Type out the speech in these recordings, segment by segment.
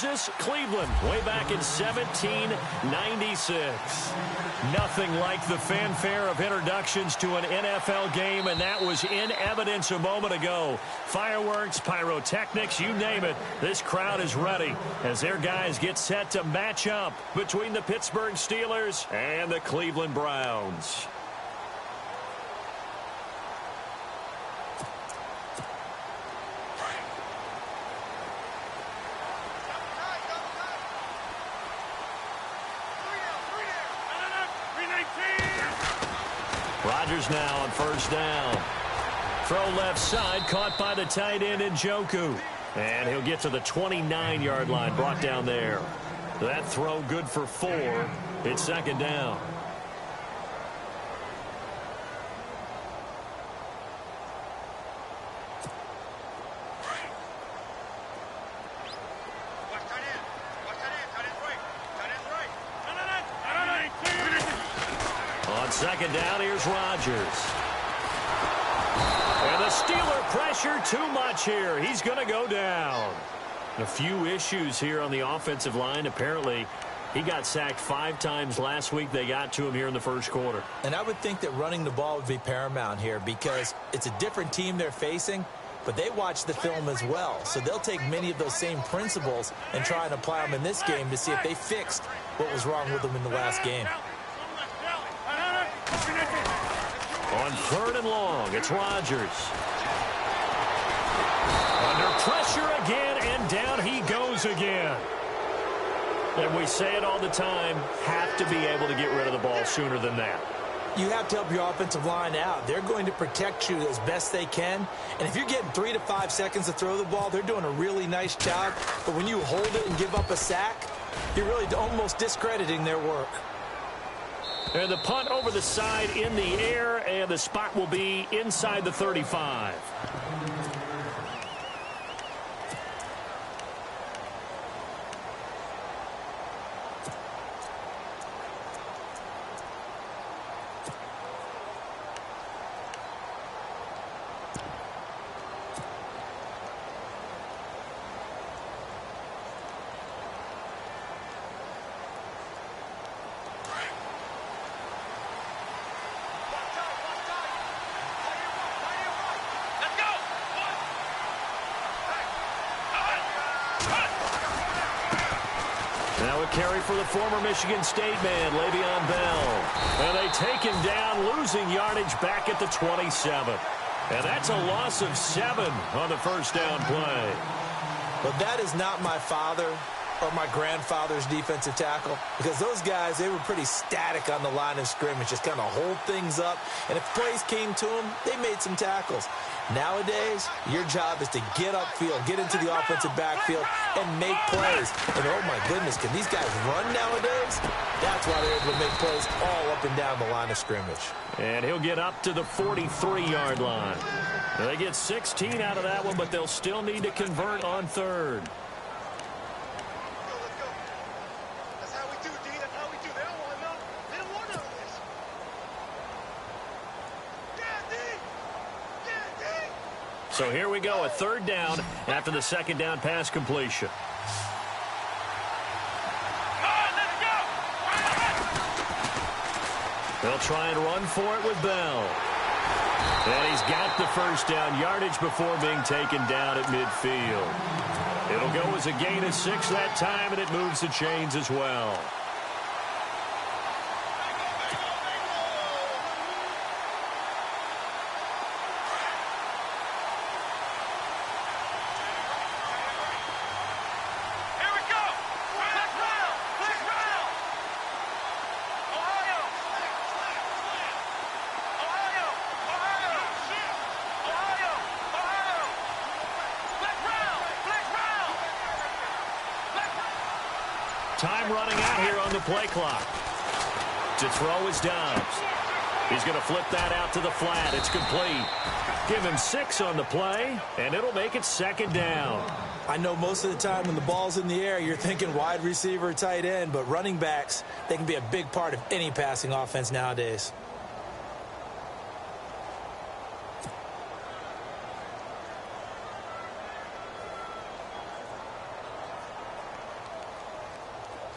Kansas, Cleveland, way back in 1796. Nothing like the fanfare of introductions to an NFL game, and that was in evidence a moment ago. Fireworks, pyrotechnics, you name it. This crowd is ready as their guys get set to match up between the Pittsburgh Steelers and the Cleveland Browns. Rodgers now on first down. Throw left side, caught by the tight end Njoku. And he'll get to the 29-yard line, brought down there. That throw good for 4. It's second down. Second down, here's Rodgers. And the Steeler pressure too much here. He's going to go down. A few issues here on the offensive line. Apparently, he got sacked 5 times last week. They got to him here in the first quarter. And I would think that running the ball would be paramount here because it's a different team they're facing, but they watch the film as well. So they'll take many of those same principles and try and apply them in this game to see if they fixed what was wrong with them in the last game. On third and long, it's Rodgers. Under pressure again, and down he goes again. And we say it all the time, have to be able to get rid of the ball sooner than that. You have to help your offensive line out. They're going to protect you as best they can. And if you're getting 3 to 5 seconds to throw the ball, they're doing a really nice job. But when you hold it and give up a sack, you're really almost discrediting their work. And the punt over the side in the air, and the spot will be inside the 35. Carry for the former Michigan State man, Le'Veon Bell. And they take him down, losing yardage back at the 27. And that's a loss of 7 on the first down play. But that is not my father or my grandfather's defensive tackle, because those guys, they were pretty static on the line of scrimmage, just kind of hold things up. And if plays came to them, they made some tackles. Nowadays, your job is to get upfield, get into the offensive backfield, and make plays. And oh my goodness, can these guys run nowadays? That's why they're able to make plays all up and down the line of scrimmage. And he'll get up to the 43-yard line. They get 16 out of that one, but they'll still need to convert on third. So here we go, a third down after the second down pass completion. They'll try and run for it with Bell. And he's got the first down yardage before being taken down at midfield. It'll go as a gain of 6 that time, and it moves the chains as well. Time running out here on the play clock. To throw is Dobbs. He's going to flip that out to the flat. It's complete. Give him 6 on the play, and it'll make it second down. I know most of the time when the ball's in the air, you're thinking wide receiver, tight end, but running backs, they can be a big part of any passing offense nowadays.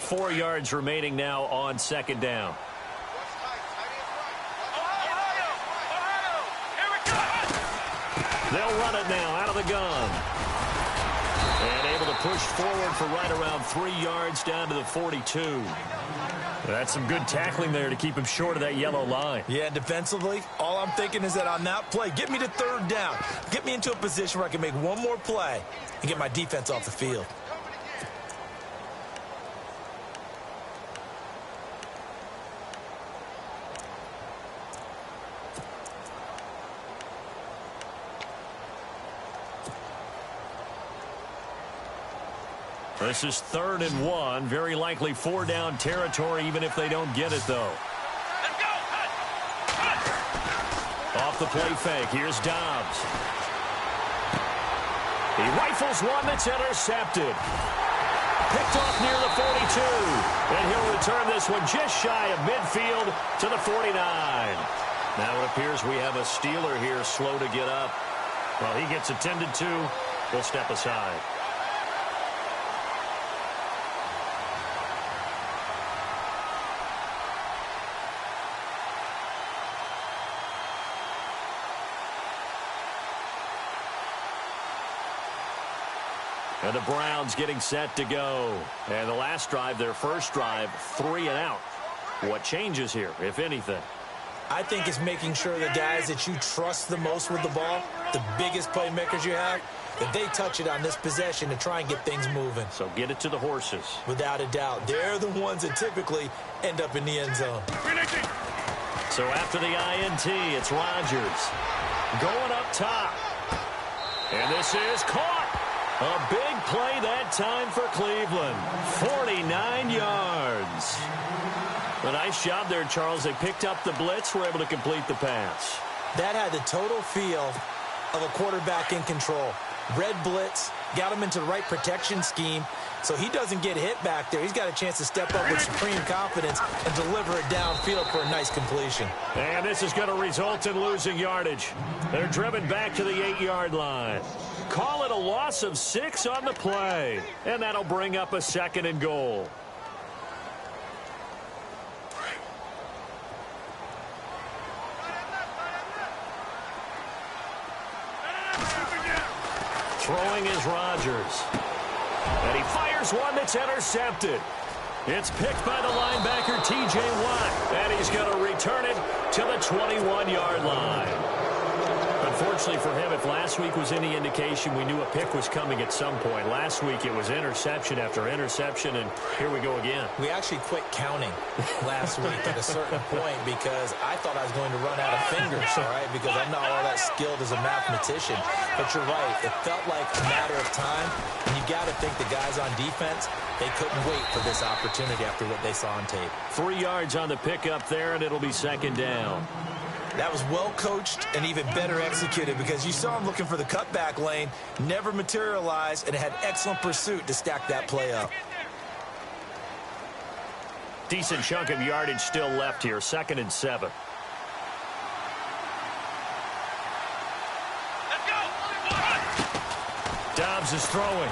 4 yards remaining now on second down. They'll run it now out of the gun. And able to push forward for right around 3 yards down to the 42. That's some good tackling there to keep him short of that yellow line. Yeah, defensively, all I'm thinking is that on that play, get me to third down. Get me into a position where I can make one more play and get my defense off the field. This is 3rd and 1. Very likely 4-down territory, even if they don't get it, though. Off the play fake. Here's Dobbs. He rifles one that's intercepted. Picked off near the 42. And he'll return this one just shy of midfield to the 49. Now it appears we have a Steeler here slow to get up. Well, he gets attended to. We'll step aside. And the Browns getting set to go. And the last drive, their first drive, 3 and out. What changes here, if anything? I think it's making sure the guys that you trust the most with the ball, the biggest playmakers you have, that they touch it on this possession to try and get things moving. So get it to the horses. Without a doubt. They're the ones that typically end up in the end zone. So after the INT, it's Rodgers going up top. And this is caught. A big play that time for Cleveland. 49 yards. A nice job there, Charles. They picked up the blitz, were able to complete the pass. That had the total feel of a quarterback in control. Red blitz, got him into the right protection scheme, so he doesn't get hit back there. He's got a chance to step up with supreme confidence and deliver it downfield for a nice completion. And this is going to result in losing yardage. They're driven back to the 8-yard line. Call it a loss of 6 on the play. And that'll bring up a 2nd and goal. Throwing is Rodgers. And he fires one that's intercepted. It's picked by the linebacker, T.J. Watt. And he's going to return it to the 21-yard line. Unfortunately for him, if last week was any indication, we knew a pick was coming at some point. Last week it was interception after interception, and here we go again. We actually quit counting last week at a certain point because I thought I was going to run out of fingers, all right, because I'm not all that skilled as a mathematician. But you're right. It felt like a matter of time, and you got to think the guys on defense, they couldn't wait for this opportunity after what they saw on tape. 3 yards on the pickup there, and it'll be 2nd down. That was well coached and even better executed because you saw him looking for the cutback lane, never materialized, and had excellent pursuit to stack that play up. Decent chunk of yardage still left here. 2nd and 7. Dobbs is throwing.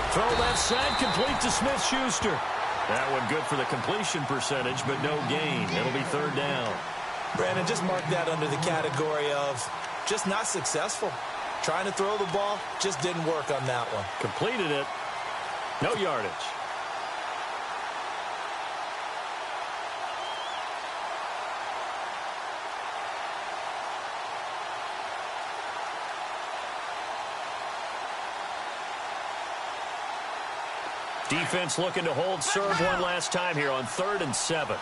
Throw left side, complete to Smith-Schuster. That one good for the completion percentage, but no gain. It'll be 3rd down. Brandon, just mark that under the category of just not successful. Trying to throw the ball, just didn't work on that one. Completed it. No yardage. Defense looking to hold serve one last time here on 3rd and 7.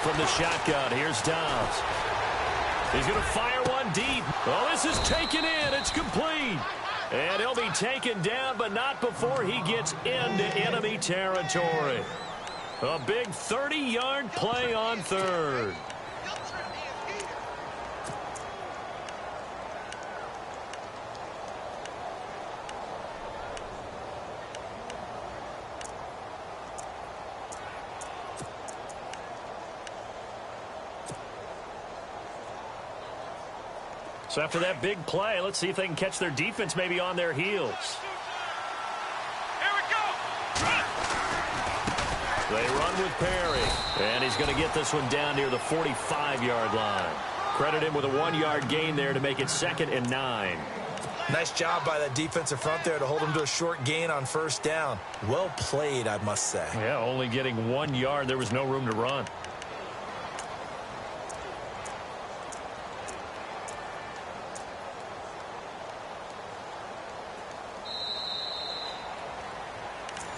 From the shotgun, here's Dobbs. He's going to fire one deep. Oh, this is taken in. It's complete. And he'll be taken down, but not before he gets into enemy territory. A big 30-yard play on 3rd. So after that big play, let's see if they can catch their defense maybe on their heels. Here we go. They run with Perry. And he's going to get this one down near the 45-yard line. Credit him with a 1-yard gain there to make it 2nd and 9. Nice job by that defensive front there to hold him to a short gain on first down. Well played, I must say. Yeah, only getting 1 yard. There was no room to run.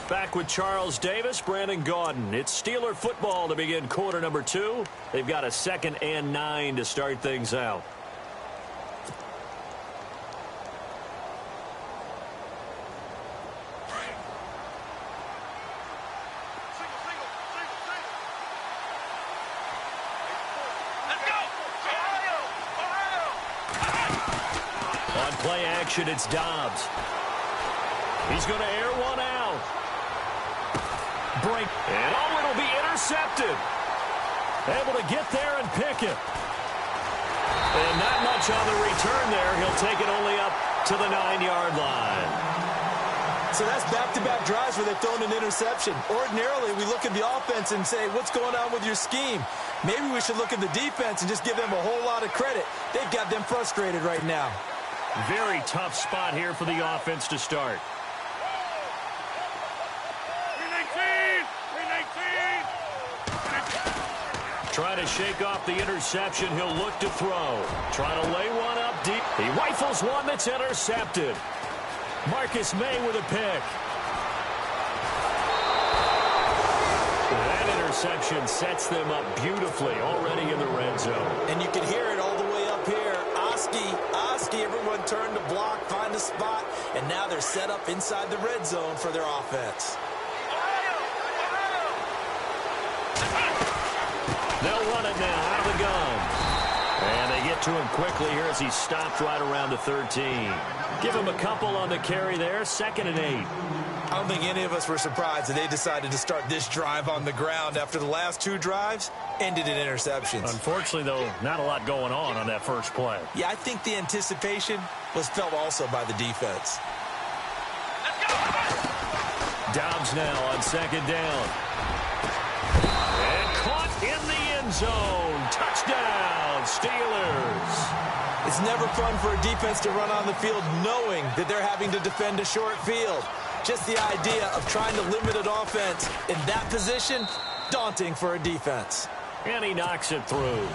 Back with Charles Davis, Brandon Gaudin. It's Steeler football to begin quarter number 2. They've got a 2nd and 9 to start things out. On play action, it's Dobbs. He's going to air one out. Break. And it'll be intercepted. Able to get there and pick it. And not much on the return there. He'll take it only up to the 9-yard line. So that's back-to-back drives where they've thrown an interception. Ordinarily, we look at the offense and say, what's going on with your scheme? Maybe we should look at the defense and just give them a whole lot of credit. They've got them frustrated right now. Very tough spot here for the offense to start. Trying to shake off the interception. He'll look to throw. Trying to lay one up deep. He rifles one that's intercepted. Marcus May with a pick. That interception sets them up beautifully already in the red zone. And you can hear it all the way up here. Oski, everyone turned to block, find a spot, and now they're set up inside the red zone for their offense. They'll run it now out of the gun. And they get to him quickly here as he stopped right around the 13. Give him a couple on the carry there, 2nd and 8. I don't think any of us were surprised that they decided to start this drive on the ground after the last 2 drives ended in interceptions. Unfortunately, though, not a lot going on that first play. Yeah, I think the anticipation was felt also by the defense. Dobbs now on 2nd down. And caught in the end zone. Touchdown, Steelers. It's never fun for a defense to run on the field knowing that they're having to defend a short field. Just the idea of trying to limit an offense in that position, daunting for a defense. And he knocks it through.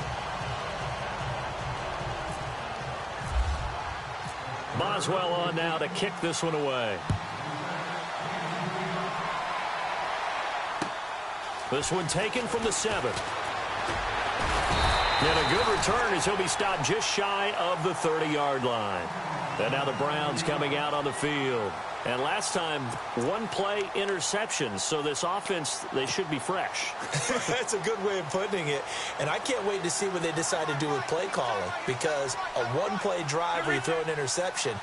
Boswell on now to kick this one away. This one taken from the 7. And a good return as he'll be stopped just shy of the 30-yard line. And now the Browns coming out on the field. And last time, 1-play interceptions. So this offense, they should be fresh. That's a good way of putting it. And I can't wait to see what they decide to do with play calling. Because a 1-play drive where you throw an interception,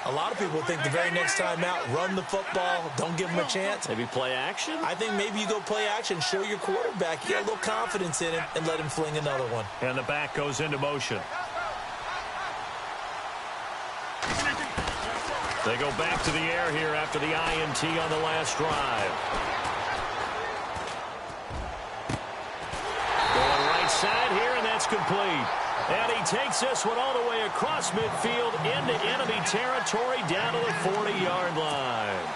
a lot of people think the very next time out, run the football, don't give them a chance. Maybe play action? I think maybe you go play action, show your quarterback, you get a little confidence in him, and let him fling another one. And the back goes into motion. They go back to the air here after the INT on the last drive. Going right side here, and that's complete. And he takes this one all the way across midfield into enemy territory down to the 40-yard line.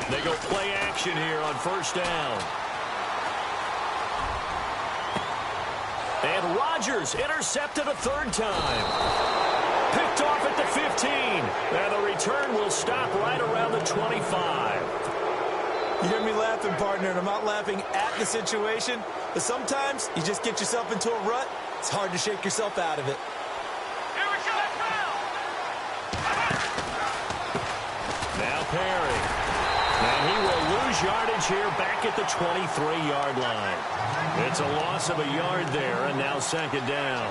They go play action here on first down. And Rodgers intercepted a 3rd time. Picked off at the 15. And the return will stop right around the 25. You hear me laughing, partner, and I'm not laughing at the situation, but sometimes you just get yourself into a rut. It's hard to shake yourself out of it. Here we go. Now Perry. And he will lose yardage here back at the 23-yard line. It's a loss of a yard there, and now 2nd down.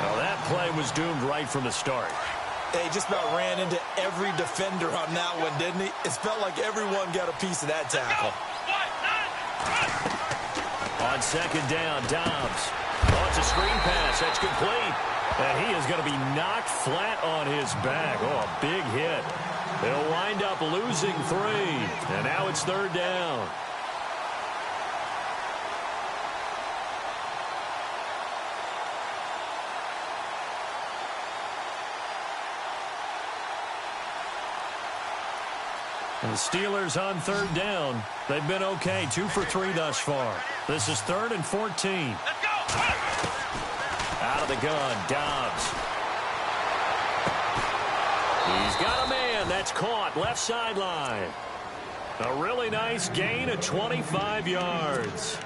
Well, that play was doomed right from the start. He just about ran into every defender on that one, didn't he? It felt like everyone got a piece of that tackle. On second down, Dobbs. Oh, it's a screen pass. That's complete. And he is going to be knocked flat on his back. Oh, a big hit. They'll wind up losing 3. And now it's third down. And the Steelers on third down. They've been okay, 2 for 3 thus far. This is 3rd and 14. Let's go. Out of the gun, Dobbs. He's got a man. That's caught. Left sideline. A really nice gain of 25 yards.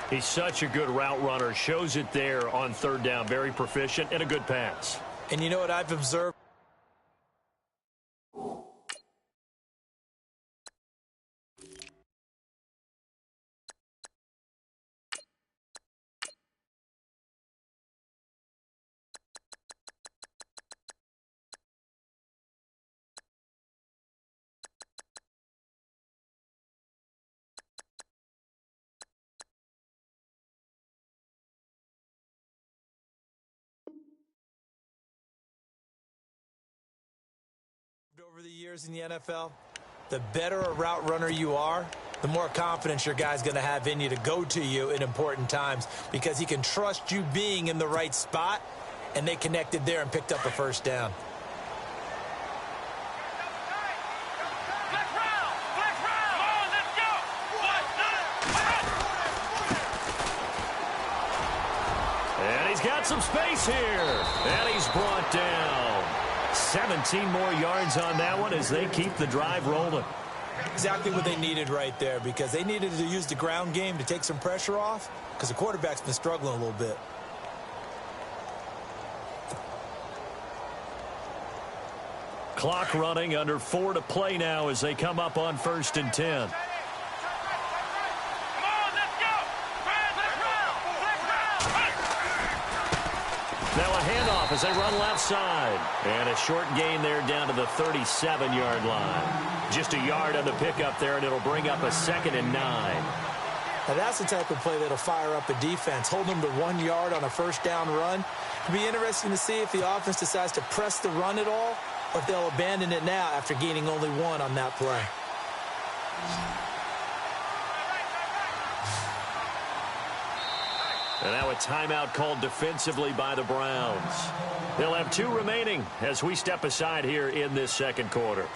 He's such a good route runner. Shows it there on third down. Very proficient and a good pass. And you know what I've observed? Over the years in the NFL, the better a route runner you are, the more confidence your guy's going to have in you to go to you in important times because he can trust you being in the right spot, and they connected there and picked up a first down. And he's got some space here. And he's brought down. 17 more yards on that one as they keep the drive rolling. Exactly what they needed right there because they needed to use the ground game to take some pressure off because the quarterback's been struggling a little bit. Clock running, under 4 to play now as they come up on 1st and 10. Now a handoff as they run left side. And a short gain there down to the 37-yard line. Just a yard on the pickup there, and it'll bring up a 2nd and 9. Now that's the type of play that'll fire up a defense. Hold them to 1 yard on a first down run. It'll be interesting to see if the offense decides to press the run at all or if they'll abandon it now after gaining only 1 on that play. And now a timeout called defensively by the Browns. They'll have 2 remaining as we step aside here in this second quarter.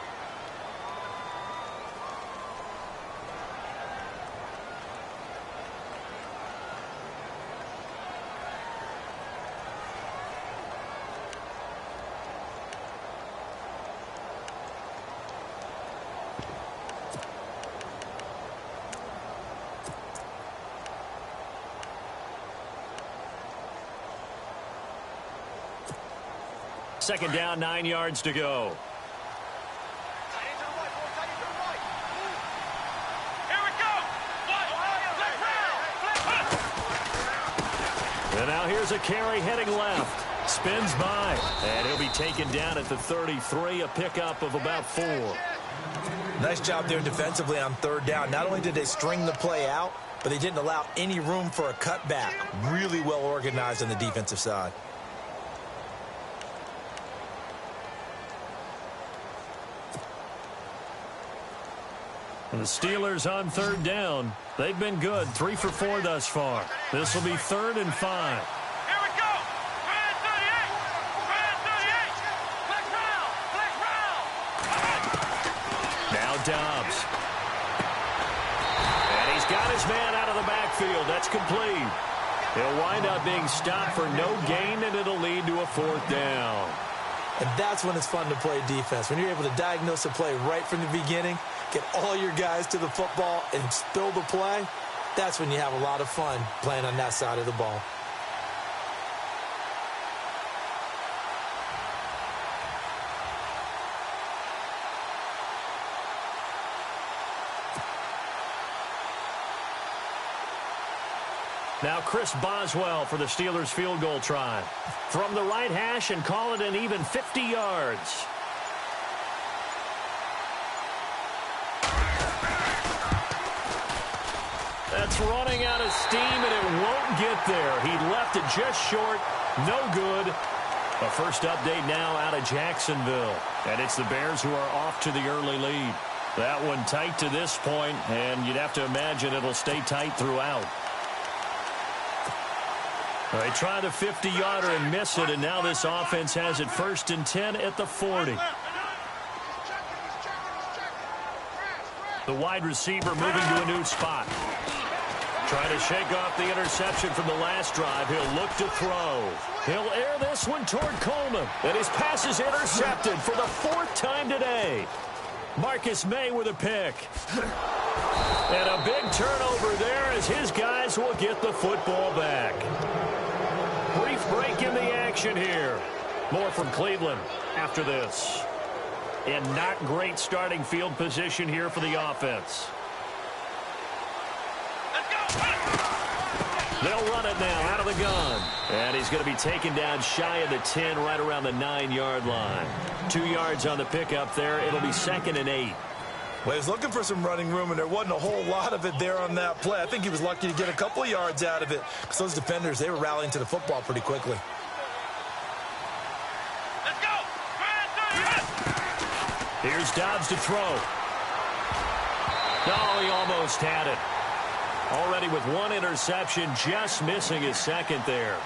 Second down, 9 yards to go. Here we go. And now here's a carry heading left. Spins by. And he'll be taken down at the 33, a pickup of about 4. Nice job there defensively on third down. Not only did they string the play out, but they didn't allow any room for a cutback. Really well organized on the defensive side. And the Steelers on third down. They've been good, 3 for 4 thus far. This will be 3rd and 5. Here we go. Red 38. Red 38. Flex round. Flex round. Now Dobbs. And he's got his man out of the backfield. That's complete. He'll wind up being stopped for no gain, and it'll lead to a 4th down. And that's when it's fun to play defense. When you're able to diagnose a play right from the beginning, get all your guys to the football and spill the play, that's when you have a lot of fun playing on that side of the ball. Now Chris Boswell for the Steelers field goal try. From the right hash and call it an even 50 yards. That's running out of steam, and it won't get there. He left it just short. No good. A first update now out of Jacksonville. And it's the Bears who are off to the early lead. That one tight to this point, and you'd have to imagine it'll stay tight throughout. They try the 50-yarder and miss it, and now this offense has it 1st and 10 at the 40. The wide receiver moving to a new spot. Trying to shake off the interception from the last drive. He'll look to throw. He'll air this one toward Coleman. And his pass is intercepted for the 4th time today. Marcus May with a pick. And a big turnover there as his guys will get the football back. Brief break in the action here. More from Cleveland after this. And not great starting field position here for the offense. They'll run it now out of the gun. And he's going to be taken down shy of the 10, right around the 9-yard line. 2 yards on the pickup there. It'll be 2nd and 8. Well, he was looking for some running room, and there wasn't a whole lot of it there on that play. I think he was lucky to get a couple of yards out of it because those defenders, they were rallying to the football pretty quickly. Let's go. Here's Dobbs to throw. No, he almost had it. Already with 1 interception, just missing his 2nd there.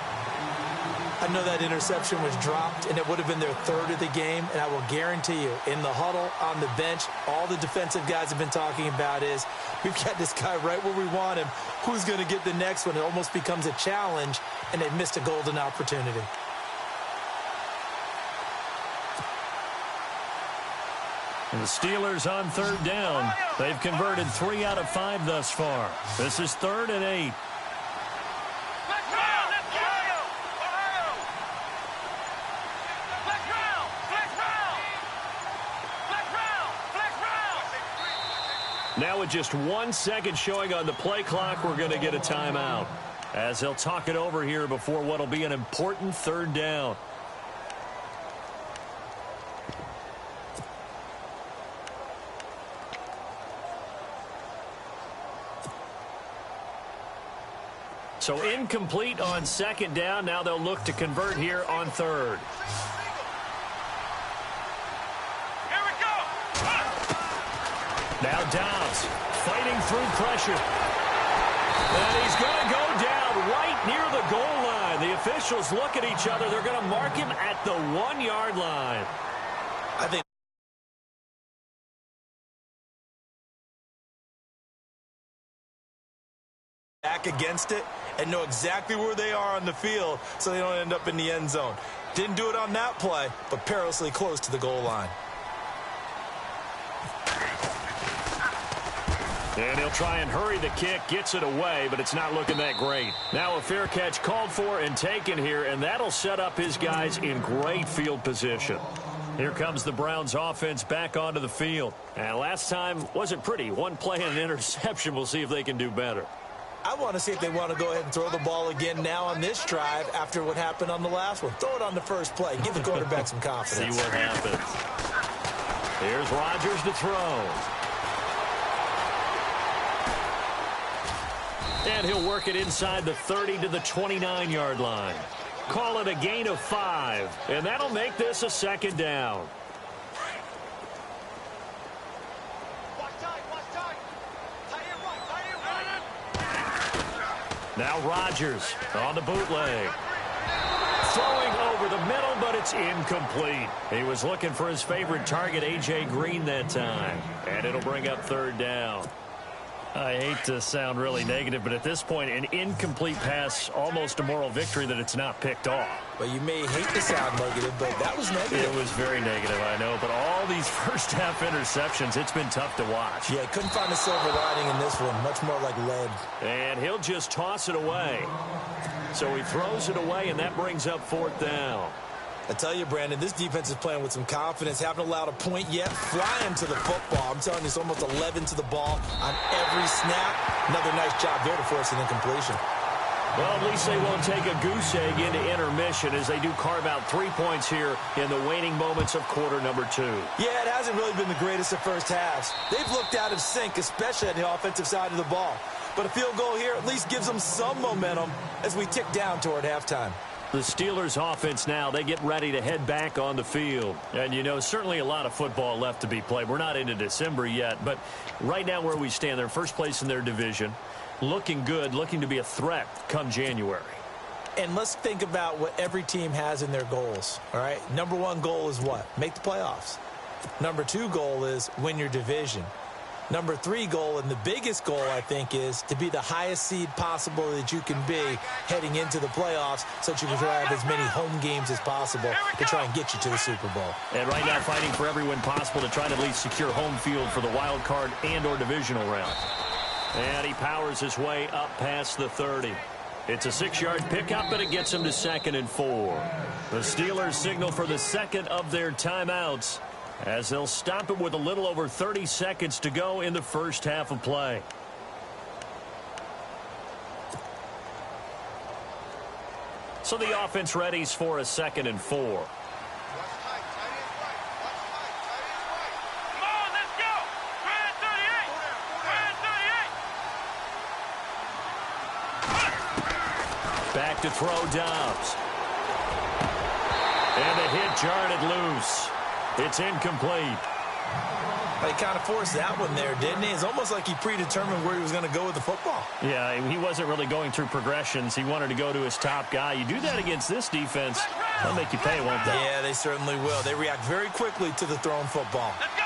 I know that interception was dropped, and it would have been their 3rd of the game, and I will guarantee you, in the huddle, on the bench, all the defensive guys have been talking about is, we've got this guy right where we want him. Who's going to get the next one? It almost becomes a challenge, and they missed a golden opportunity. And the Steelers on 3rd down. They've converted 3 out of 5 thus far. This is 3rd and 8. Now with just 1 second showing on the play clock, we're going to get a timeout. As they'll talk it over here before what will be an important 3rd down. So incomplete on 2nd down. Now they'll look to convert here on 3rd. Here we go. Now Dobbs fighting through pressure. And he's going to go down right near the goal line. The officials look at each other. They're going to mark him at the 1-yard line. I think back against it and know exactly where they are on the field so they don't end up in the end zone. Didn't do it on that play, but perilously close to the goal line. And he'll try and hurry the kick, gets it away, but it's not looking that great. Now a fair catch called for and taken here, and that'll set up his guys in great field position. Here comes the Browns offense back onto the field. And last time wasn't pretty. 1 play and an interception. We'll see if they can do better. I want to see if they want to go ahead and throw the ball again now on this drive after what happened on the last one. Throw it on the first play. Give the quarterback some confidence. See what happens. Here's Rodgers to throw. And he'll work it inside the 30 to the 29-yard line. Call it a gain of 5. And that'll make this a 2nd down. Now Rodgers on the bootleg. Throwing over the middle, but it's incomplete. He was looking for his favorite target, A.J. Green, that time. And it'll bring up 3rd down. I hate to sound really negative, but at this point, an incomplete pass, almost a moral victory that it's not picked off. Well, you may hate to sound negative, but that was negative. It was very negative, I know. But all these first-half interceptions, it's been tough to watch. Yeah, couldn't find a silver lining in this one. Much more like lead. And he'll just toss it away. So he throws it away, and that brings up 4th down. I tell you, Brandon, this defense is playing with some confidence. Haven't allowed a point yet. Flying to the football. I'm telling you, it's almost 11 to the ball on every snap. Another nice job there to force an incompletion. Well, at least they won't take a goose egg into intermission as they do carve out 3 points here in the waning moments of quarter number 2. Yeah, it hasn't really been the greatest of first halves. They've looked out of sync, especially on the offensive side of the ball. But a field goal here at least gives them some momentum as we tick down toward halftime. The Steelers offense now, they get ready to head back on the field. And, you know, certainly a lot of football left to be played. We're not into December yet, but right now where we stand, they're first place in their division. Looking good, looking to be a threat come January. And let's think about what every team has in their goals, all right? Number 1 goal is what? Make the playoffs. Number 2 goal is win your division. Number 3 goal, and the biggest goal, I think, is to be the highest seed possible that you can be heading into the playoffs so that you can have as many home games as possible to try and get you to the Super Bowl. And right now fighting for every win possible to try to at least secure home field for the wild card and or divisional round. And he powers his way up past the 30. It's a 6-yard pickup, and it gets him to 2nd and 4. The Steelers signal for the second of their timeouts as they'll stop it with a little over 30 seconds to go in the first half of play. So the offense readies for a 2nd and 4. Back to throw Dobbs. And the hit jarred it loose. It's incomplete. He kind of forced that one there, didn't he? It's almost like he predetermined where he was going to go with the football. Yeah, he wasn't really going through progressions. He wanted to go to his top guy. You do that against this defense, they'll make you pay, won't they? Yeah, they certainly will. They react very quickly to the thrown football. Let's go.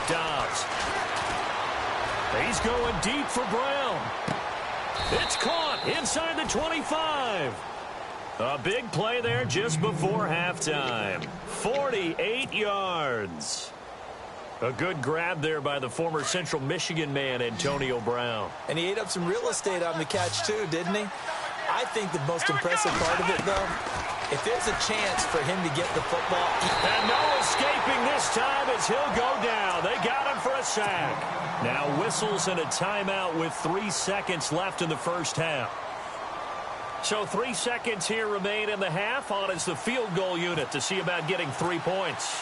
38. Dobbs. He's going deep for Brown. It's caught inside the 25. A big play there just before halftime. 48 yards. A good grab there by the former Central Michigan man, Antonio Brown. And he ate up some real estate on the catch, too, didn't he? I think the most impressive part of it, though, if there's a chance for him to get the football. And no escaping this time as he'll go down. They got him for a sack. Now whistles and a timeout with 3 seconds left in the first half. So 3 seconds here remain in the half. On is the field goal unit to see about getting 3 points.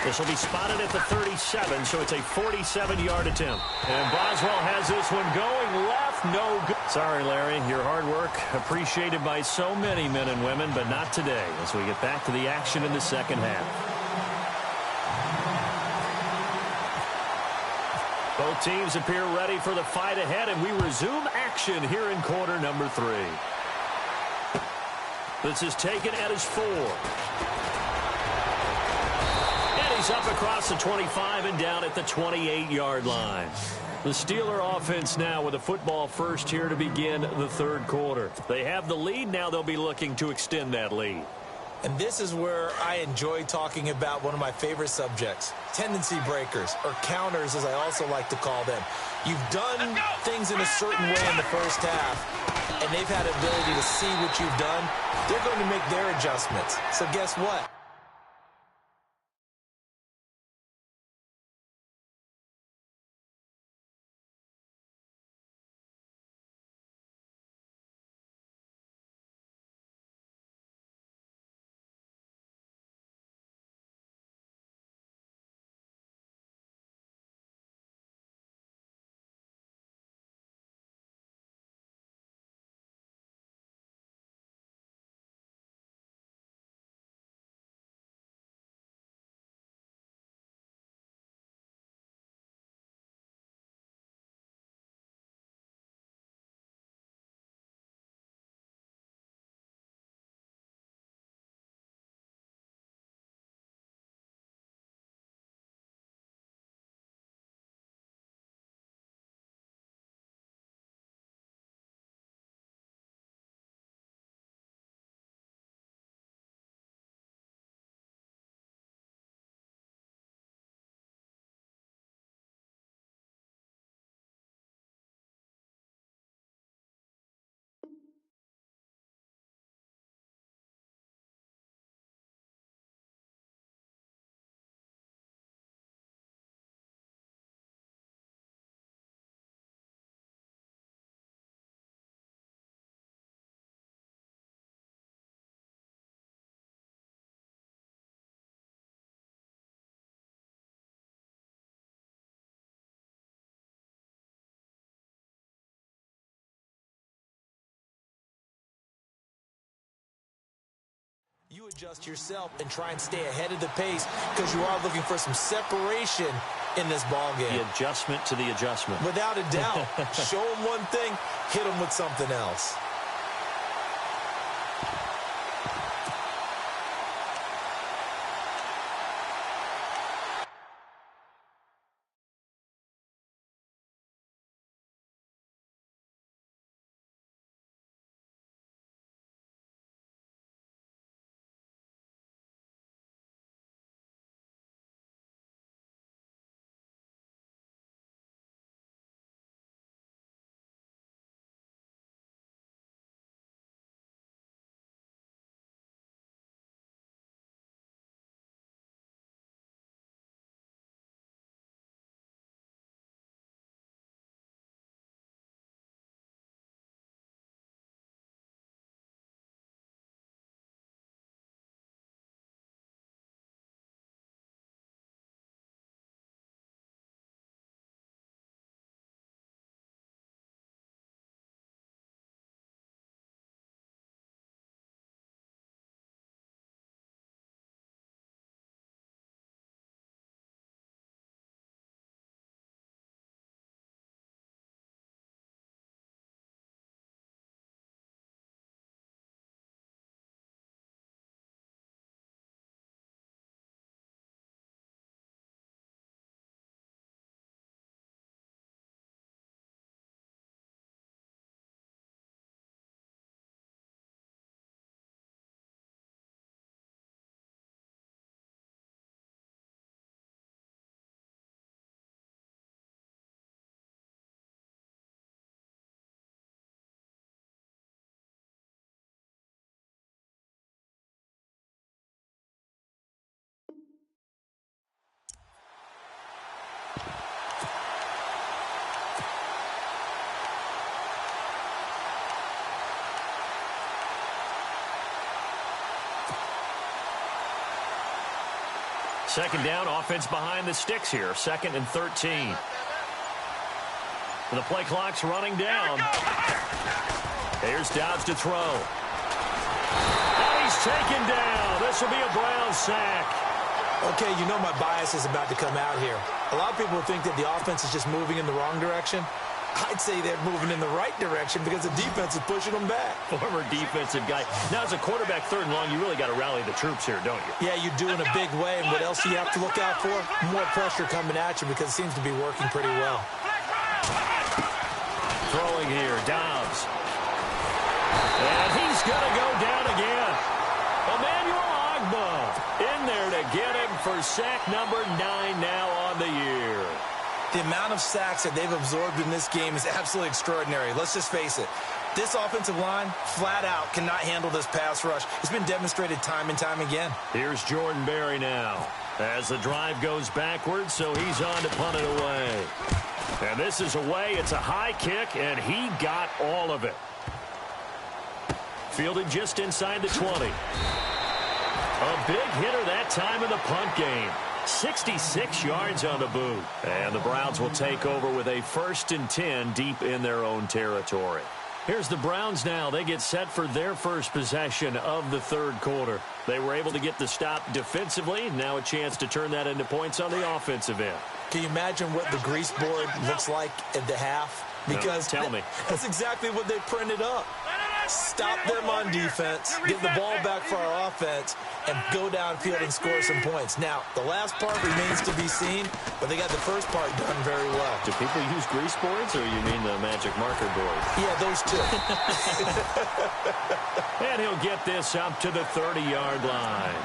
This will be spotted at the 37, so it's a 47-yard attempt. And Boswell has this one going left, no good. Sorry, Larry, your hard work appreciated by so many men and women, but not today as we get back to the action in the second half. Both teams appear ready for the fight ahead, and we resume action here in quarter number 3. This is taken at his 4. And he's up across the 25 and down at the 28-yard line. The Steeler offense now with a football first here to begin the third quarter. They have the lead. Now they'll be looking to extend that lead. And this is where I enjoy talking about one of my favorite subjects, tendency breakers, or counters as I also like to call them. You've done things in a certain way in the first half, and they've had ability to see what you've done. They're going to make their adjustments. So guess what? you adjust yourself and try and stay ahead of the pace because you are looking for some separation in this ball game. The adjustment to the adjustment. Without a doubt. Show them one thing, hit them with something else. Second down, offense behind the sticks here. 2nd and 13. The play clock's running down. Here's Dodds to throw. And he's taken down. This will be a Browns sack. Okay, you know my bias is about to come out here. A lot of people think that the offense is just moving in the wrong direction. I'd say they're moving in the right direction because the defense is pushing them back. Former defensive guy. Now, as a quarterback, 3rd and long, you really got to rally the troops here, don't you? Yeah, you do in a big way. And what else do you have to look out for? More pressure coming at you because it seems to be working pretty well. Throwing here, Dobbs. And he's going to go down again. Emmanuel Ogbah in there to get him for sack number 9 now on the year. The amount of sacks that they've absorbed in this game is absolutely extraordinary. Let's just face it. This offensive line, flat out, cannot handle this pass rush. It's been demonstrated time and time again. Here's Jordan Berry now. As the drive goes backwards, so he's on to punt it away. And this is away. It's a high kick, and he got all of it. Fielded just inside the 20. A big hitter that time in the punt game. 66 yards on the boot. And the Browns will take over with a 1st and 10 deep in their own territory. Here's the Browns now. They get set for their first possession of the 3rd quarter. They were able to get the stop defensively. Now a chance to turn that into points on the offensive end. Can you imagine what the grease board looks like at the half? Because no, tell me. That's exactly what they printed up. Stop them on defense, get the ball back for our offense, and go downfield and score some points. Now, the last part remains to be seen, but they got the first part done very well. Do people use grease boards, or you mean the magic marker board? Yeah, those two. And he'll get this up to the 30-yard line.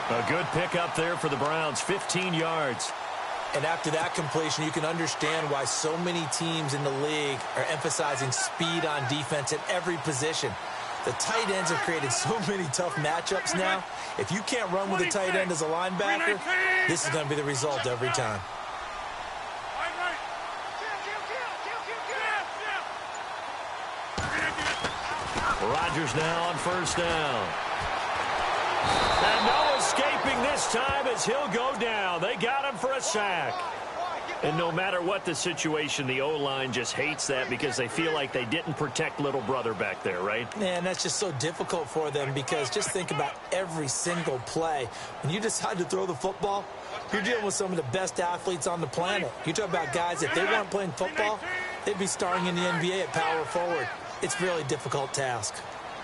A good pickup there for the Browns, 15 yards. And after that completion, you can understand why so many teams in the league are emphasizing speed on defense at every position. The tight ends have created so many tough matchups now. If you can't run with a tight end as a linebacker, this is going to be the result every time. Rodgers now on 1st down. And no escaping this time as he'll go down. They got him for a sack. And no matter what the situation, the O-line just hates that because they feel like they didn't protect little brother back there, right? Man, that's just so difficult for them because just think about every single play. When you decide to throw the football, you're dealing with some of the best athletes on the planet. You talk about guys, if they weren't playing football, they'd be starring in the NBA at power forward. It's a really difficult task.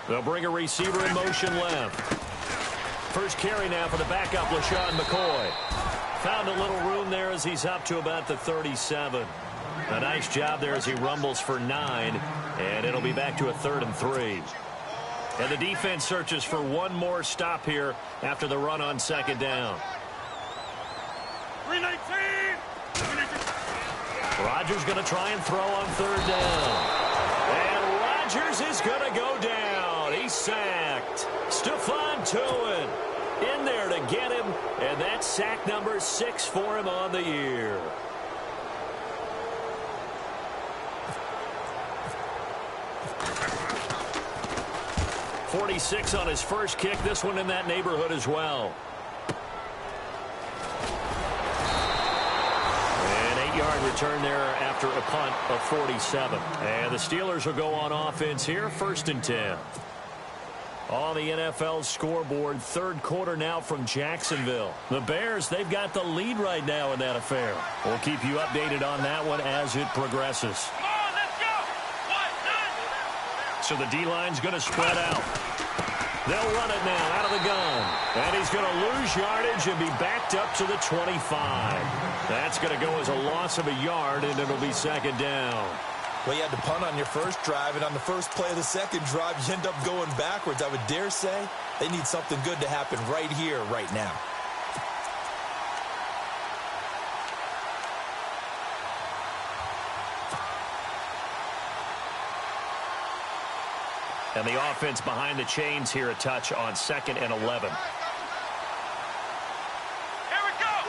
They'll bring a receiver in motion left. First carry now for the backup, LaShawn McCoy. Found a little room there as he's up to about the 37. A nice job there as he rumbles for 9, and it'll be back to a 3rd and 3. And the defense searches for one more stop here after the run on 2nd down. 319. Rodgers going to try and throw on 3rd down. And Rodgers is going to go down. He's sacked. Stephon Tuitt in there to get him, and that's sack number 6 for him on the year. .46 on his first kick. This one in that neighborhood as well. An 8-yard return there after a punt of 47. And the Steelers will go on offense here, 1st and 10. On the NFL scoreboard, 3rd quarter now from Jacksonville. The Bears, they've got the lead right now in that affair. We'll keep you updated on that one as it progresses. Come on, let's go. 1, 9. So the D-line's going to spread out. They'll run it now out of the gun. And he's going to lose yardage and be backed up to the 25. That's going to go as a loss of a yard, and it'll be 2nd down. Well, you had to punt on your first drive, and on the first play of the second drive, you end up going backwards. I would dare say they need something good to happen right here, right now. And the offense behind the chains here, a touch on 2nd and 11. Here we go.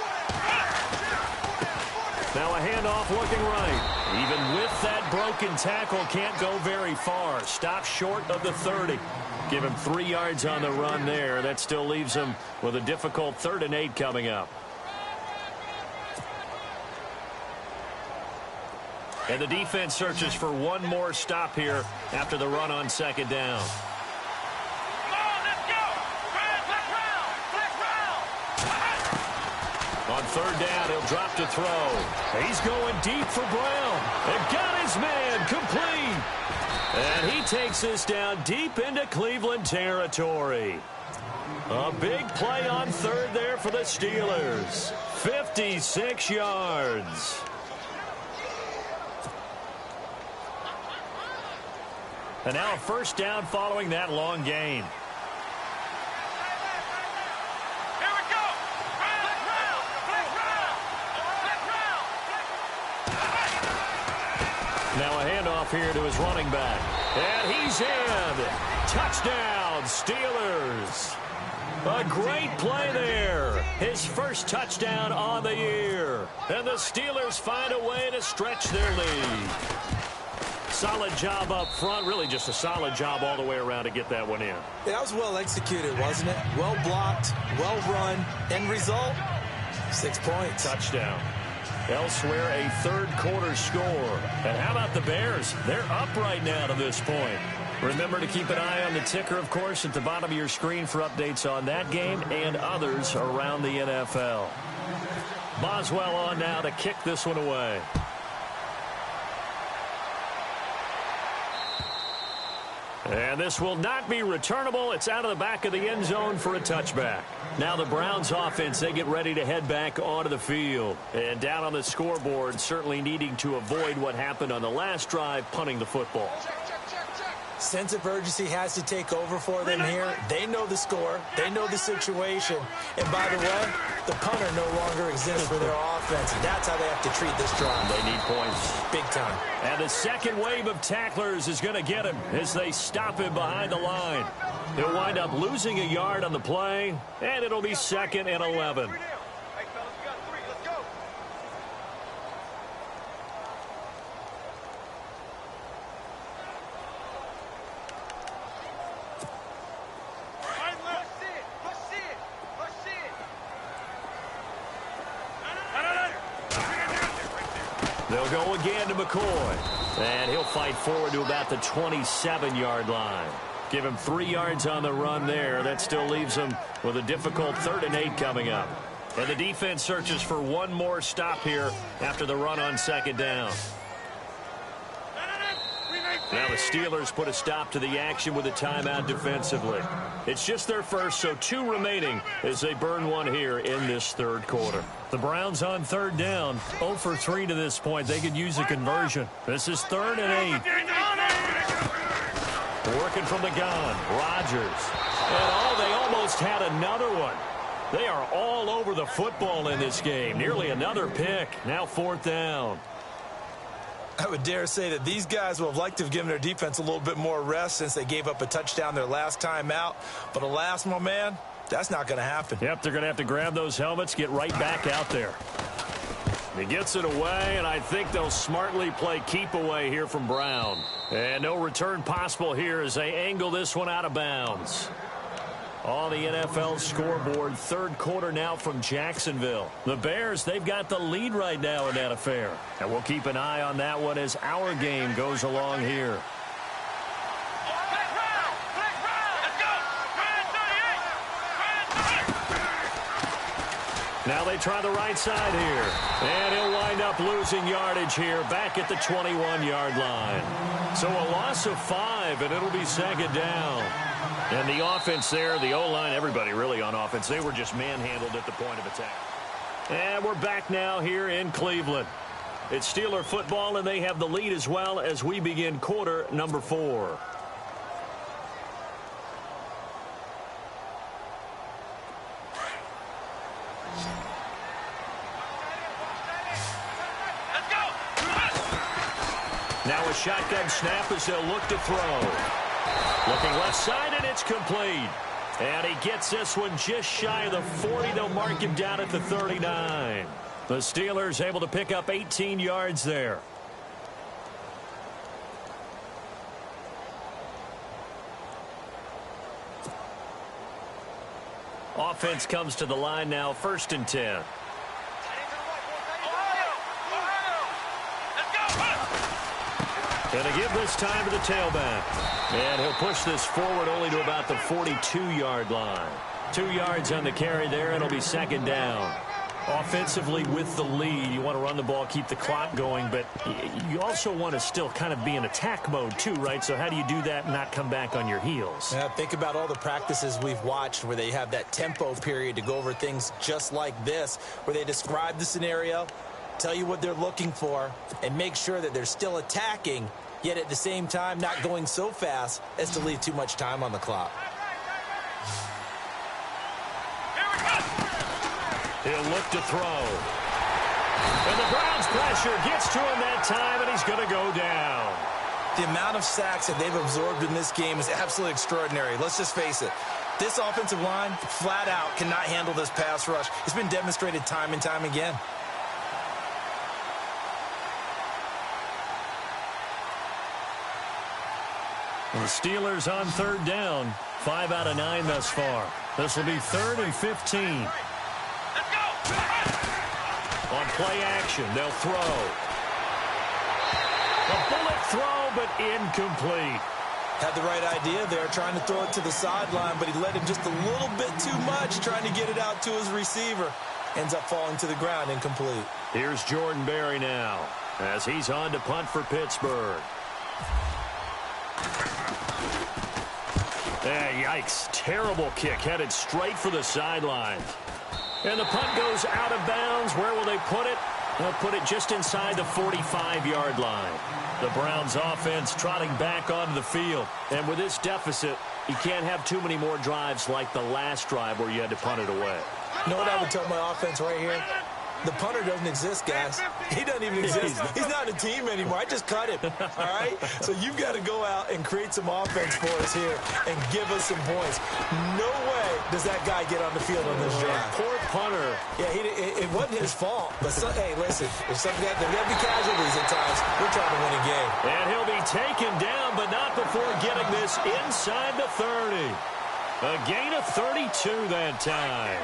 Now a handoff looking right. Even with that broken tackle, can't go very far. Stop short of the 30. Give him 3 yards on the run there. That still leaves him with a difficult 3rd and 8 coming up. And the defense searches for one more stop here after the run on 2nd down. Come on, let's go. Flag round. On 3rd down, he'll drop to throw. He's going deep for Brown. And got his man complete. And he takes this down deep into Cleveland territory. A big play on 3rd there for the Steelers. 56 yards. And now a 1st down following that long gain. Here we go. Flag round. Now a handoff here to his running back. And he's in. Touchdown, Steelers. A great play there. His first touchdown on the year. And the Steelers find a way to stretch their lead. Solid job up front. Really just a solid job all the way around to get that one in. Yeah, that was well executed, wasn't it? Well blocked, well run. End result, 6 points. Touchdown. Elsewhere, a 3rd quarter score. And how about the Bears? They're up right now to this point. Remember to keep an eye on the ticker, of course, at the bottom of your screen for updates on that game and others around the NFL. Boswell on now to kick this one away. And this will not be returnable. It's out of the back of the end zone for a touchback. Now the Browns offense, they get ready to head back onto the field. And down on the scoreboard, certainly needing to avoid what happened on the last drive, punting the football. Sense of urgency has to take over for them here. They know the score. They know the situation. And by the way, the punter no longer exists for their offense. That's how they have to treat this drive. They need points. Big time. And the second wave of tacklers is going to get him as they stop him behind the line. He'll wind up losing a yard on the play, and it'll be 2nd and 11. Hey, fellas, we got 3. Let's go. They'll go again to McCoy. And he'll fight forward to about the 27-yard line. Give him 3 yards on the run there. That still leaves him with a difficult 3rd and 8 coming up. And the defense searches for one more stop here after the run on 2nd down. Now the Steelers put a stop to the action with a timeout defensively. It's just their first, so 2 remaining as they burn one here in this 3rd quarter. The Browns on 3rd down, 0 for 3 to this point. They could use a conversion. This is 3rd and 8. Working from the gun, Rodgers. And they almost had another one. They are all over the football in this game. Nearly another pick. Now 4th down. I would dare say that these guys would have liked to have given their defense a little bit more rest since they gave up a touchdown their last time out. But alas, my man, that's not going to happen. Yep, they're going to have to grab those helmets, get right back out there. He gets it away, and I think they'll smartly play keep away here from Brown. And no return possible here as they angle this one out of bounds. On the NFL scoreboard, 3rd quarter now from Jacksonville. The Bears, they've got the lead right now in that affair. And we'll keep an eye on that one as our game goes along here. Now they try the right side here. And he'll wind up losing yardage here back at the 21-yard line. So a loss of 5, and it'll be 2nd down. And the offense there, the O-line, everybody really on offense, they were just manhandled at the point of attack. And we're back now here in Cleveland. It's Steeler football, and they have the lead as well as we begin quarter number 4. Now a shotgun snap as they'll look to throw. Looking left side, and it's complete. And he gets this one just shy of the 40. They'll mark him down at the 39. The Steelers able to pick up 18 yards there. Offense comes to the line now, 1st and 10. Going to give this time to the tailback. And he'll push this forward only to about the 42-yard line. 2 yards on the carry there. It'll be 2nd down. Offensively with the lead, you want to run the ball, keep the clock going, but you also want to still kind of be in attack mode too, right? So how do you do that and not come back on your heels? Yeah, think about all the practices we've watched where they have that tempo period to go over things just like this, where they describe the scenario, tell you what they're looking for, and make sure that they're still attacking, yet at the same time not going so fast as to leave too much time on the clock. He'll look to throw. And the Browns pressure gets to him that time, and he's going to go down. The amount of sacks that they've absorbed in this game is absolutely extraordinary. Let's just face it. This offensive line, flat out, cannot handle this pass rush. It's been demonstrated time and time again. The Steelers on 3rd down. 5 out of 9 thus far. This will be 3rd and 15. On play action, they'll throw. A bullet throw, but incomplete. Had the right idea there, trying to throw it to the sideline, but he led him just a little bit too much, trying to get it out to his receiver. Ends up falling to the ground, incomplete. Here's Jordan Berry now, as he's on to punt for Pittsburgh. Yikes. Terrible kick, headed straight for the sideline. And the punt goes out of bounds. Where will they put it? They'll put it just inside the 45-yard line. The Browns offense trotting back onto the field. And with this deficit, you can't have too many more drives like the last drive where you had to punt it away. You know what I would tell my offense right here? The punter doesn't exist, guys. He doesn't even exist. He's not a team anymore. I just cut him, all right? So you've got to go out and create some offense for us here and give us some points. No way does that guy get on the field on this drive. Poor punter. Yeah, it wasn't his fault. But, hey, listen, if something there's got to be casualties at times. We're trying to win a game. And he'll be taken down, but not before getting this inside the 30. A gain of 32 that time.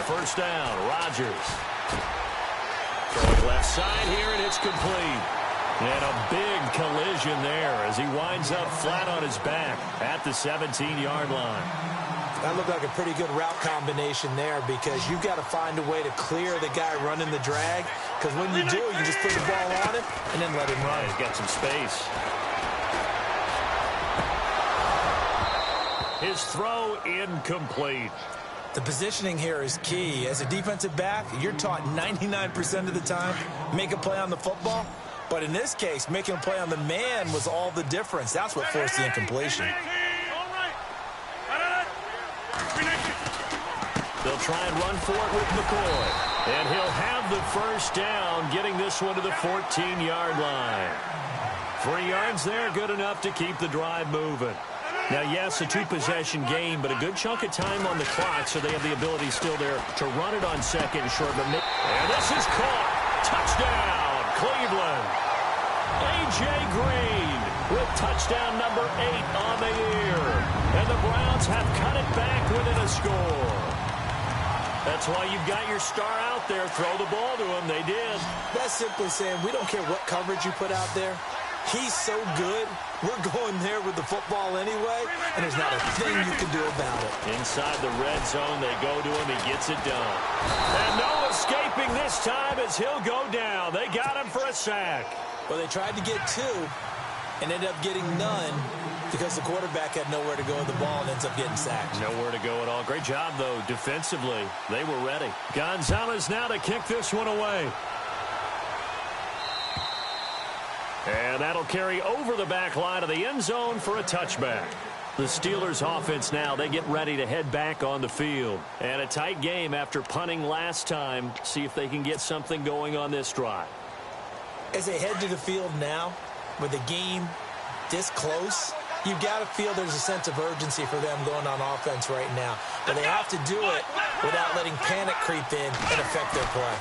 first down. Rodgers. Throwing left side here, and it's complete. And a big collision there as he winds up flat on his back at the 17-yard line. That looked like a pretty good route combination there because you've got to find a way to clear the guy running the drag, because when you do, you just put the ball on him and then let him run. He's got some space. His throw incomplete. The positioning here is key. As a defensive back, you're taught 99% of the time, make a play on the football. But in this case, making a play on the man was all the difference. That's what forced the incompletion. They'll try and run for it with McCoy. And he'll have the first down, getting this one to the 14-yard line. 3 yards there, good enough to keep the drive moving. Now, yes, a two-possession game, but a good chunk of time on the clock, so they have the ability still there to run it on second and short. And this is caught. Touchdown, Cleveland. A.J. Green with touchdown number 8 on the year. And the Browns have cut it back within a score. That's why you've got your star out there. Throw the ball to him. They did. That's simply saying we don't care what coverage you put out there. He's so good, we're going there with the football anyway, and there's not a thing you can do about it. Inside the red zone, they go to him. He gets it done. And no escaping this time as he'll go down. They got him for a sack. Well, they tried to get 2 and ended up getting none because the quarterback had nowhere to go with the ball and ends up getting sacked. Nowhere to go at all. Great job, though, defensively. They were ready. Gonzalez now to kick this one away. And that'll carry over the back line of the end zone for a touchback. The Steelers offense now, they get ready to head back on the field. And a tight game after punting last time. See if they can get something going on this drive. As they head to the field now, with the game this close, you've got to feel there's a sense of urgency for them going on offense right now. But they have to do it without letting panic creep in and affect their play.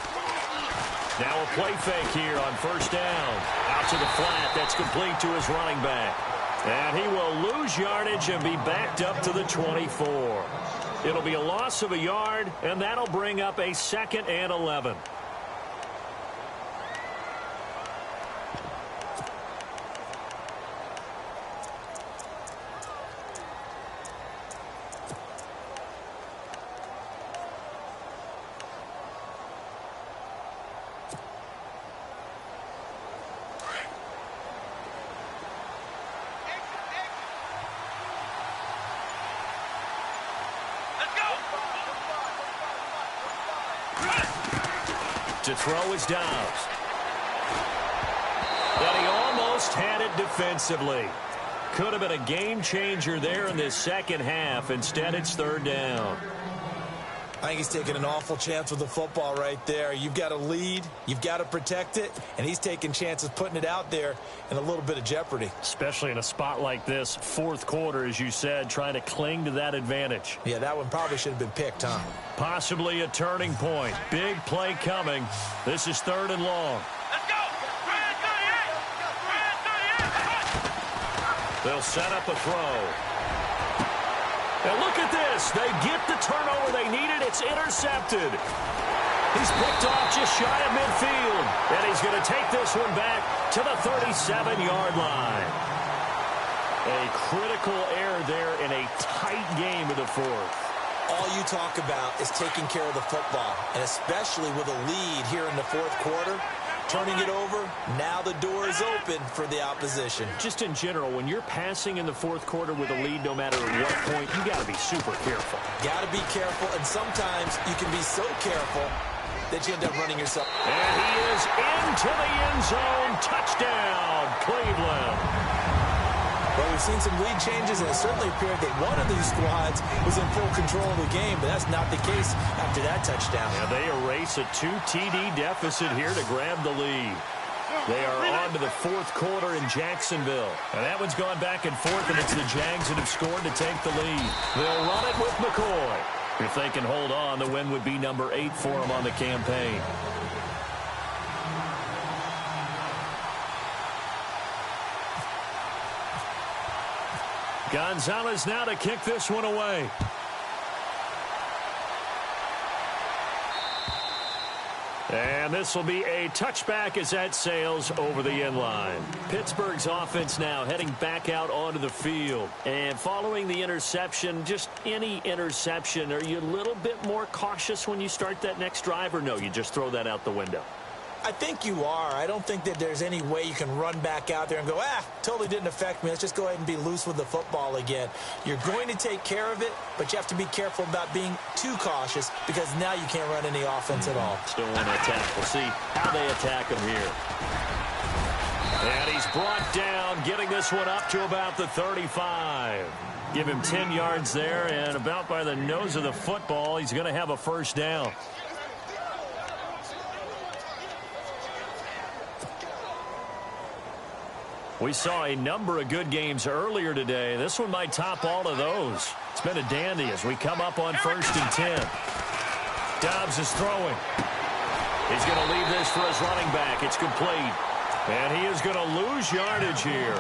Now a play fake here on first down. Out to the flat. That's complete to his running back. And he will lose yardage and be backed up to the 24. It'll be a loss of a yard, and that'll bring up a 2nd and 11. To throw is Dobbs. But he almost had it defensively. Could have been a game changer there in this second half. Instead, it's 3rd down. I think he's taking an awful chance with the football right there. You've got to lead, you've got to protect it, and he's taking chances putting it out there in a little bit of jeopardy. Especially in a spot like this, 4th quarter, as you said, trying to cling to that advantage. Yeah, that one probably should have been picked, huh? Possibly a turning point. Big play coming. This is 3rd and long. Let's go! 38! They'll set up a throw. And look at this. They get the turnover they needed. It's intercepted. He's picked off just shy of midfield. And he's going to take this one back to the 37-yard line. A critical error there in a tight game of the 4th. All you talk about is taking care of the football, and especially with a lead here in the 4th quarter. Turning it over, now the door is open for the opposition. Just in general, when you're passing in the 4th quarter with a lead, no matter at what point, you got to be super careful. Got to be careful, and sometimes you can be so careful that you end up running yourself. And he is into the end zone. Touchdown, Cleveland. Well, we've seen some lead changes, and it certainly appeared that one of these squads was in full control of the game, but that's not the case after that touchdown. Yeah, they erase a 2 TD deficit here to grab the lead. They are on to the 4th quarter in Jacksonville. And that one's gone back and forth, and it's the Jags that have scored to take the lead. They'll run it with McCoy. If they can hold on, the win would be number 8 for them on the campaign. Gonzalez now to kick this one away. And this will be a touchback as that sails over the end line. Pittsburgh's offense now heading back out onto the field. And following the interception, just any interception, are you a little bit more cautious when you start that next drive, or no, you just throw that out the window? I think you are. I don't think that there's any way you can run back out there and go, totally didn't affect me. Let's just go ahead and be loose with the football again. You're going to take care of it, but you have to be careful about being too cautious because now you can't run any offense at all. Still want to attack. We'll see how they attack him here. And he's brought down, getting this one up to about the 35. Give him 10 yards there, and about by the nose of the football, he's going to have a first down. We saw a number of good games earlier today. This one might top all of those. It's been a dandy as we come up on 1st and 10. Dobbs is throwing. He's going to leave this for his running back. It's complete. And he is going to lose yardage here.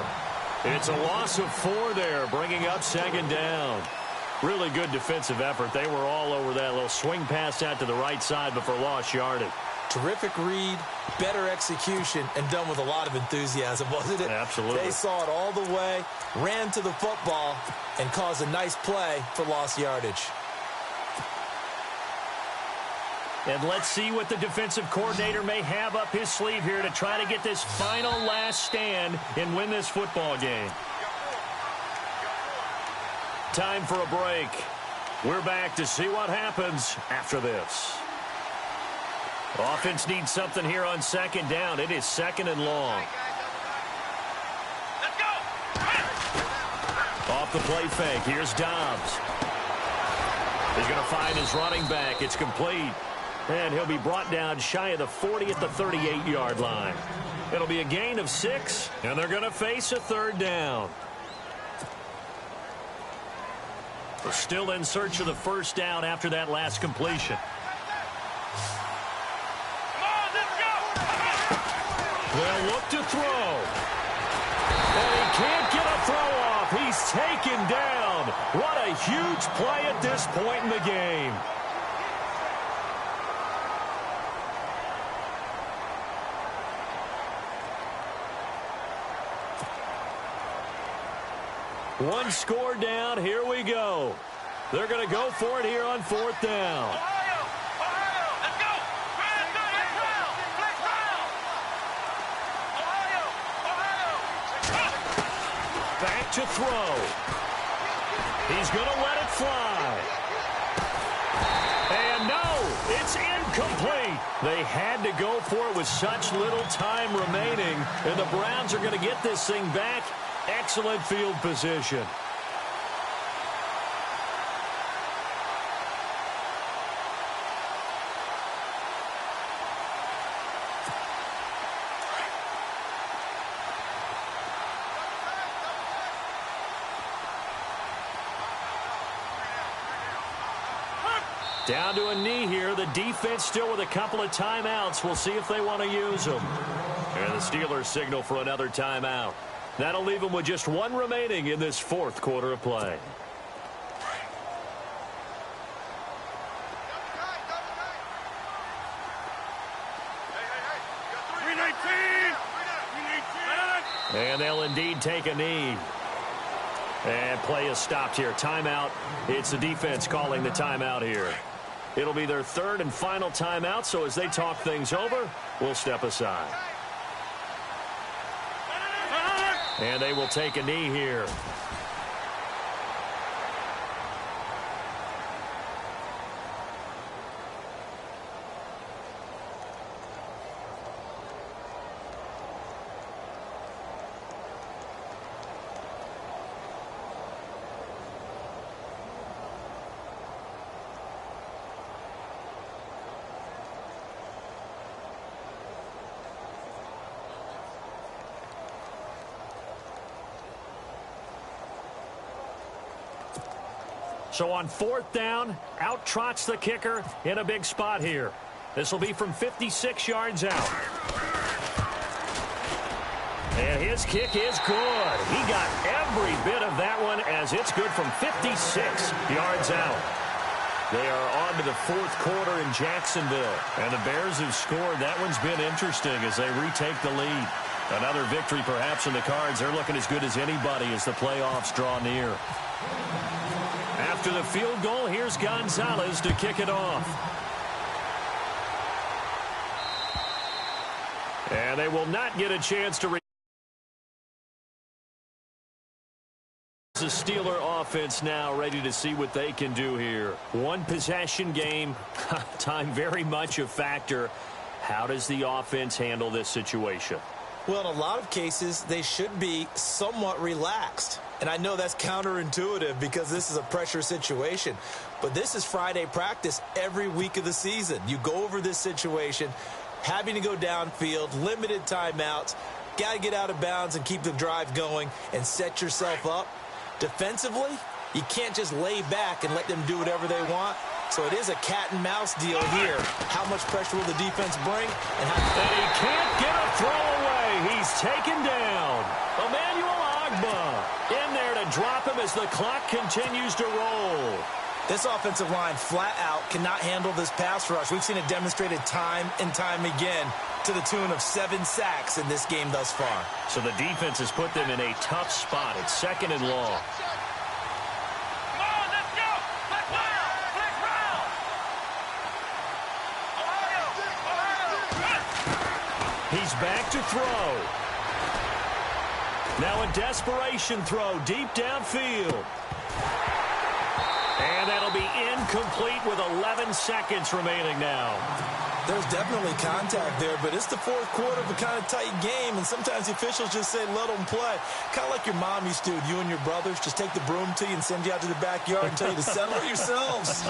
It's a loss of 4 there, bringing up 2nd down. Really good defensive effort. They were all over that little swing pass out to the right side, but for lost yardage. Terrific read, better execution, and done with a lot of enthusiasm, wasn't it? Absolutely. They saw it all the way, ran to the football, and caused a nice play for lost yardage. And let's see what the defensive coordinator may have up his sleeve here to try to get this final last stand and win this football game. Time for a break. We're back to see what happens after this. Offense needs something here on 2nd down. It is 2nd and long. Let's go. Off the play fake. Here's Dobbs. He's going to find his running back. It's complete. And he'll be brought down shy of the 40 at the 38-yard line. It'll be a gain of 6, and they're going to face a 3rd down. We're still in search of the first down after that last completion. They'll look to throw. And he can't get a throw off. He's taken down. What a huge play at this point in the game. One score down. Here we go. They're going to go for it here on 4th down. Back to throw. He's going to let it fly. And no, it's incomplete. They had to go for it with such little time remaining, and the Browns are going to get this thing back. Excellent field position. Down to a knee here. The defense still with a couple of timeouts. We'll see if they want to use them. And the Steelers signal for another timeout. That'll leave them with just 1 remaining in this 4th quarter of play. And they'll indeed take a knee. And play is stopped here. Timeout. It's the defense calling the timeout here. It'll be their 3rd and final timeout, so as they talk things over, we'll step aside. And they will take a knee here. So on 4th down, out trots the kicker in a big spot here. This will be from 56 yards out. And his kick is good. He got every bit of that one as it's good from 56 yards out. They are on to the fourth quarter in Jacksonville. And the Bears have scored. That one's been interesting as they retake the lead. Another victory perhaps in the cards. They're looking as good as anybody as the playoffs draw near. After the field goal, here's Gonzalez to kick it off. And they will not get a chance to the Steeler offense now ready to see what they can do here. One possession game, time very much a factor. How does the offense handle this situation? Well, in a lot of cases, they should be somewhat relaxed. And I know that's counterintuitive because this is a pressure situation. But this is Friday practice every week of the season. You go over this situation, having to go downfield, limited timeouts, got to get out of bounds and keep the drive going and set yourself up. Defensively, you can't just lay back and let them do whatever they want. So it is a cat-and-mouse deal here. How much pressure will the defense bring? And he can't get a throw away. He's taken down. Emmanuel Ogbah in there to drop him as the clock continues to roll. This offensive line flat out cannot handle this pass rush. We've seen it demonstrated time and time again to the tune of 7 sacks in this game thus far. So the defense has put them in a tough spot. It's 2nd and long. Come on, let's go. Let's round. Let's round. Ohio. He's back to throw. Now a desperation throw deep downfield. And that'll be incomplete with 11 seconds remaining now. There's definitely contact there, but it's the fourth quarter of a kind of tight game, and sometimes the officials just say, let them play. Kind of like your mom used to do, you and your brothers, just take the broom to you and send you out to the backyard and tell you to settle it yourselves.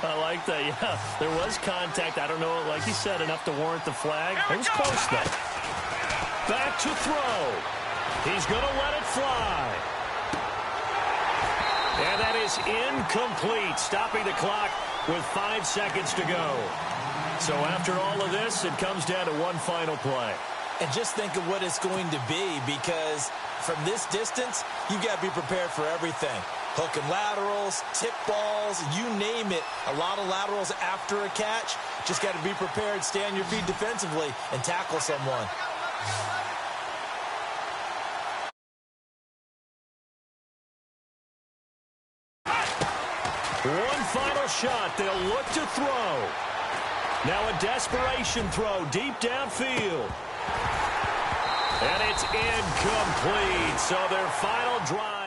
I like that, yeah. There was contact. I don't know, like you said, enough to warrant the flag. It was close, though. Back to throw. He's going to let it fly. And that is incomplete, stopping the clock with 5 seconds to go. So after all of this, it comes down to one final play. And just think of what it's going to be, because from this distance, you've got to be prepared for everything. Hook and laterals, tip balls, you name it. A lot of laterals after a catch. Just got to be prepared, stay on your feet defensively, and tackle someone. One final shot. They'll look to throw. Now a desperation throw deep downfield. And it's incomplete. So their final drive.